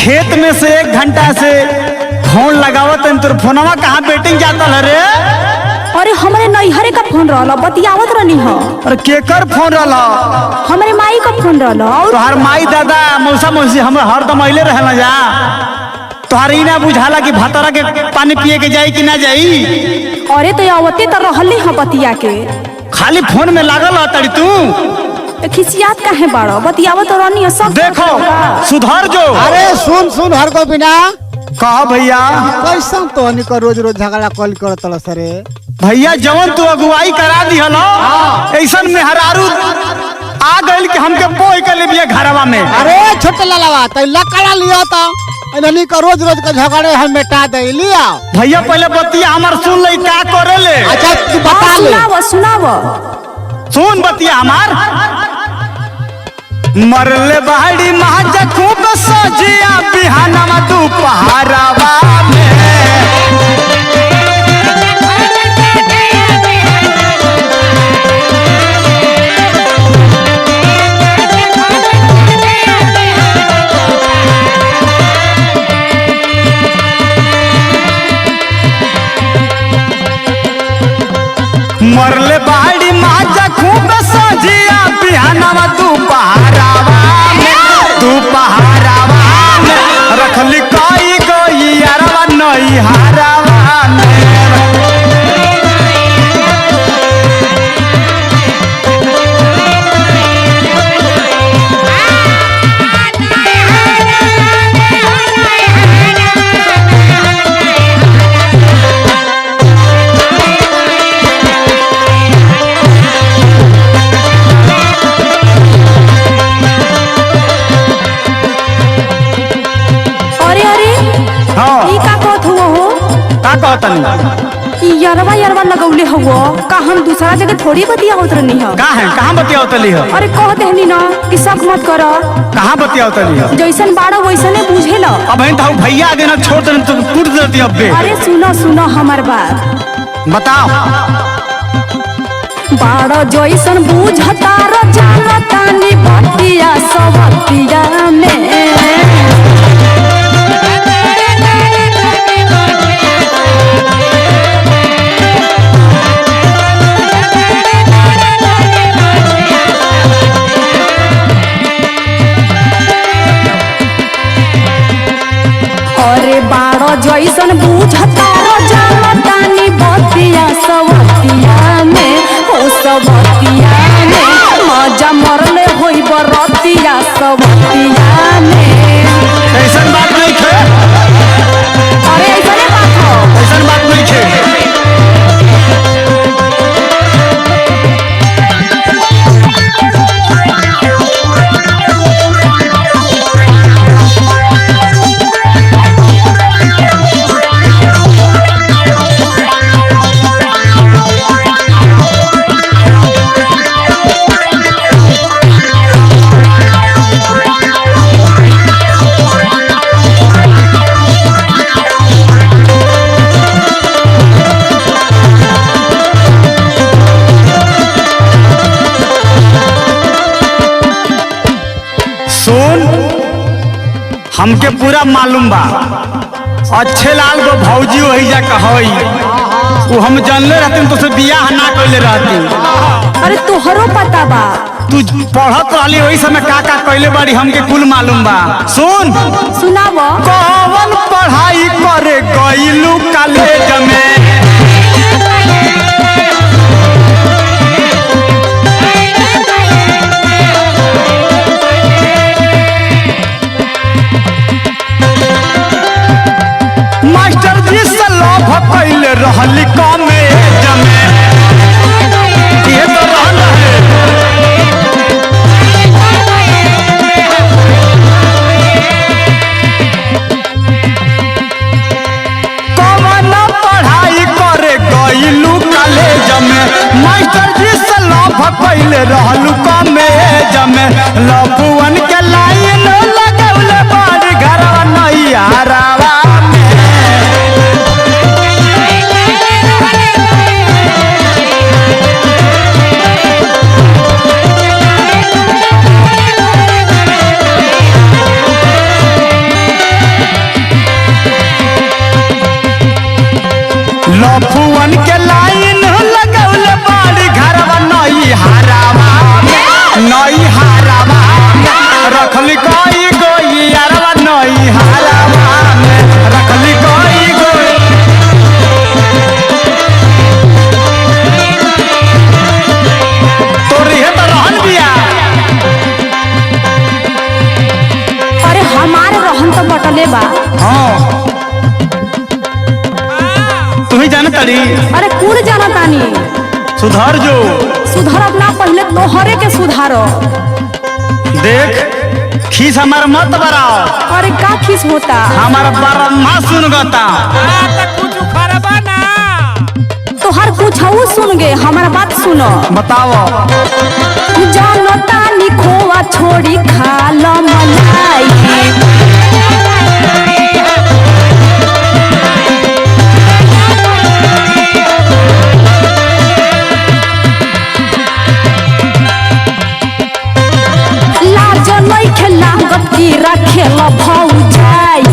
खेत में से 1 घंटा से फोन लगावत तोर फोनवा कहाँ बेटिंग जाता रे? अरे हमारे नैहरे का फोन रहला बतियावत रहनी हो। अरे केकर फोन रहला? हमारे माई का फोन रहला। तोहार माई दादा मौसा मौसी हम हरदम अइले रहला जा। तोहार ई ना बुझाला कि भातरा के पानी पिए के जाई कि ना जाई? अरे तो आवते तो रहले ह बतिया के। खाली फोन में लागल तड़ी तू खिसियात काहे बाड़ो? बतियावत रहनी सब। देखो सुधर जो। अरे सुन हर को बिना कहा भैया कैसा तो निको रोज झगड़ा कल करत सरे। भैया जवन तू अगुवाई करा दी हलो ऐसन में हरारू आ गइल कि हमके बोई के ले बिया घरवा में। अरे छोटे लालावा तो लकड़ा लिया तो इन्हनी का रोज का झगड़े हम मिटा दे लिया। भैया पहले बतिया हमार सुन ले का करे ले। अच्छा तू बता ले। सुनाव सुन बतिया हमार। मरले बाड़ी महाजा खूब सजिया बिहानवा दोपहरवा में। मरले बाड़ी महाजा खूब सजिया बिहानवा दोपहरवा में रखली कई गई यारवा नई हारवा में। यरवा लगौले हो का हम दूसरा जगह थोड़ी बतियावत रहनी हो। कहाँ बतियावत ली हो? अरे कह देहनी ना कि शक मत करो। कहाँ बतियावत ली हो? जैसन बाड़ा वैसने बुझेला। अब तो भैया आगे ना छोड़ दे तो टूट देती अब बे। अरे सुनो हमार बात बताओ। बाड़ा जैसन बुझता र जानता नी बतिया सबतिया में। अरे बाड़ो जैसन बुझता र जानता नी बतिया सबतिया में। हो सबतिया में मजा मरले होई बरतिया सबतिया में। ऐसन बात नहीं थे। अरे ऐसने बात हो। ऐसन बात नहीं थे। हमके पूरा मालूम बा अच्छे लाल गो भौजी वही जा कहई वो हम जानले रहते तो से बियाह ना कइले रहती। अरे तोहरो पता बा? तू पढ़त रहली वही समय का कइले बाड़ी हमके कुल मालूम बा। सुन सुनाव। कौन पढ़ाई करे गइलू कॉलेज में? मास्टर जी से लव कइले रहली कॉलेज में। ये तो रहना है। कौन पढ़ाई करे गइलू कॉलेज में? मास्टर जी से लव कइले रहलू कॉलेज में। लववन के लाइन लगौले बाड़ी घरवा नैहरवा में। तू ही जान तड़ी। अरे कूड़ जाना तानी। सुधार जो। सुधारब ना, पहले तोहरे के सुधारो। देख खीस हमार मत बराओ। अरे का खीस होता? हमारा बारम्मा सुन गता। कुछ खराबा ना तोहर कुछ सुन गे, हमारा बात सुनो। बताओ। जानो तानी खोआ छोड़ी खा लो मलाई। लाजो नहीं खेला गप्पी रखे लो भौजाई।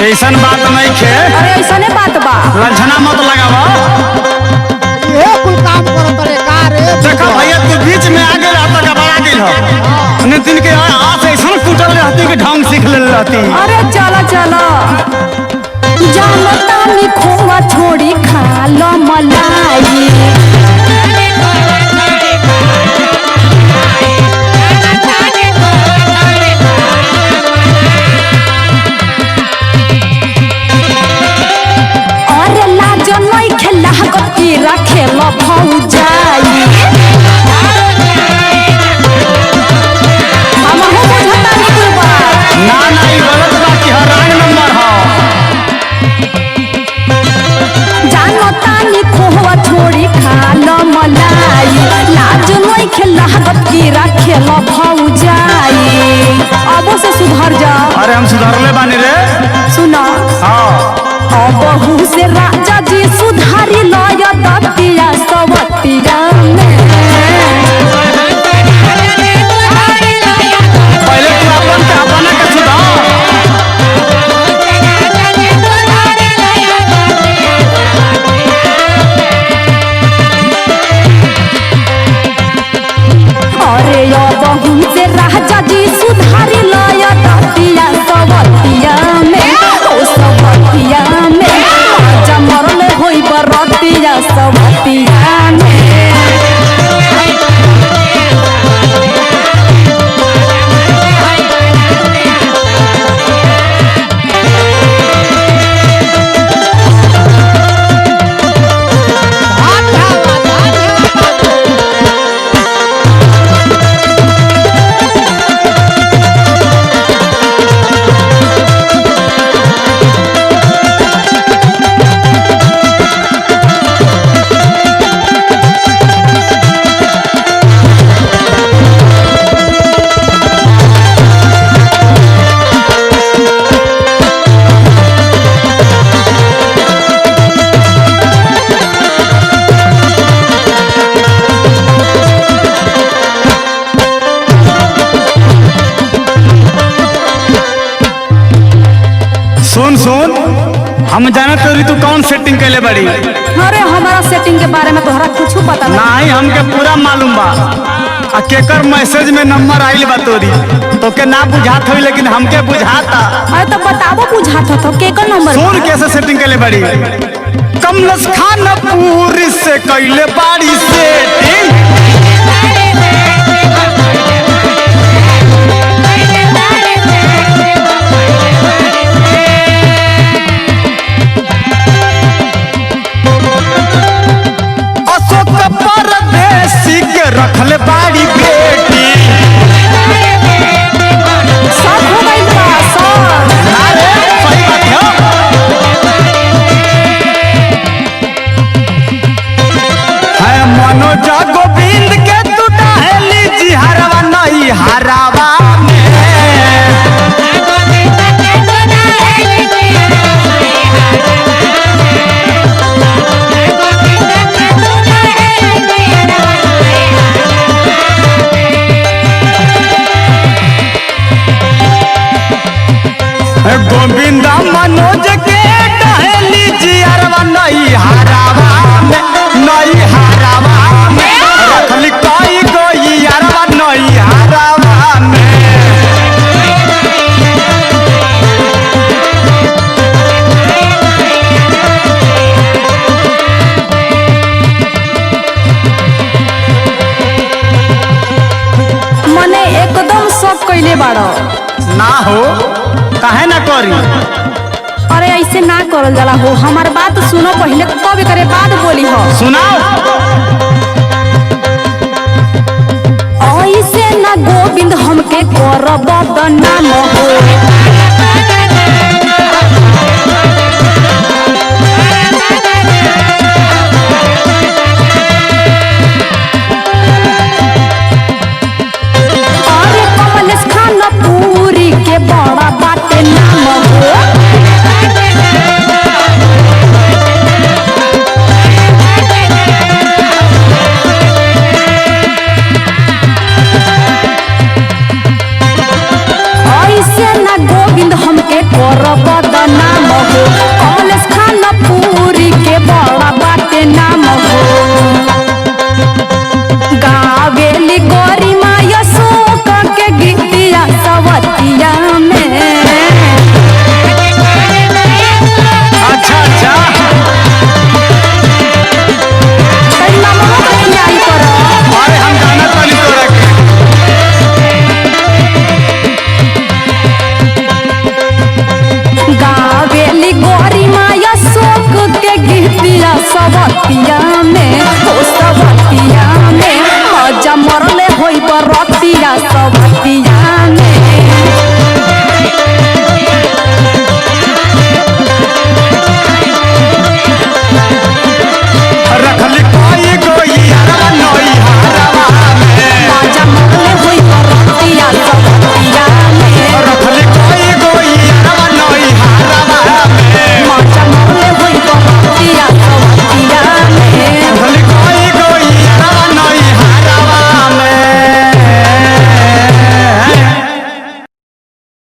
ऐसन बात नहीं खे। अरे ऐसने बात बा। लंझना मत लगावा। ये कुल काम करत रे का रे? देखो भैया तू बीच में आगे रहता का बड़ा गेल हो। नितिन के हाथ ऐसा कुटल रहती कि ढंग सीख ले रहती। अरे चलो चलो। जानो तानी खोआ छोड़ी खा लो मलाई। अरे लाजो नहीं खेला गप्पी रखे लो भौजाई। हम हो बुझता नहीं कुल बात। ना ना ये गलत बात की हर रंग नंबर हो। जानो तानी खोआ छोड़ी खा लो मलाई। लाज नहीं खेला गप्पी रखे लो भौजाई। अबो से सुधर जा। अरे हम सुधारले बानी रे। सुनो हाँ बहू से राजा जी सुधारी लय दतिया सवतिया में। पहले तू अपन के अपना के सुधार। अरे यो बहू से राजा जी सुधारी लय दतिया सवतिया में। ओ सवतिया में राजा मरले होई बरतिया सवतिया में। सुन सुन हम जाना तोरी तू कौन सेटिंग कैले बड़ी। अरे हमारा सेटिंग के बारे में तोहरा कुछ पता नहीं। नहीं हमके पूरा मालूम बा। आ केकर मैसेज में नंबर आइल बा तोरी तो के ना बुझात होई लेकिन हमके बुझाता। अरे तो बताबो बुझाता तो केकर नंबर। सुन कैसे सेटिंग कैले बड़ी। कमलस खान पूरी से कैले बाड़ी सेटिंग। अशोक परदेसी के रखले बाड़ी बेटी। सब हो गइल बा सब। ना रे सही बात है। है मनोज गोविंद के तू डाहेली जी हरवा नहीं हरावा में। गोविंदा मनोज के डाहेली जी हरवा नहीं हरावा में। नहीं हरावा में रखली कोई गोई हरवा नहीं हरावा में। कैले बाड़ो। ना हो काहे ना करी। अरे ऐसे ना करल जाला हो, हमार बात सुनो पहले तब करे बाद बोली हो। सुना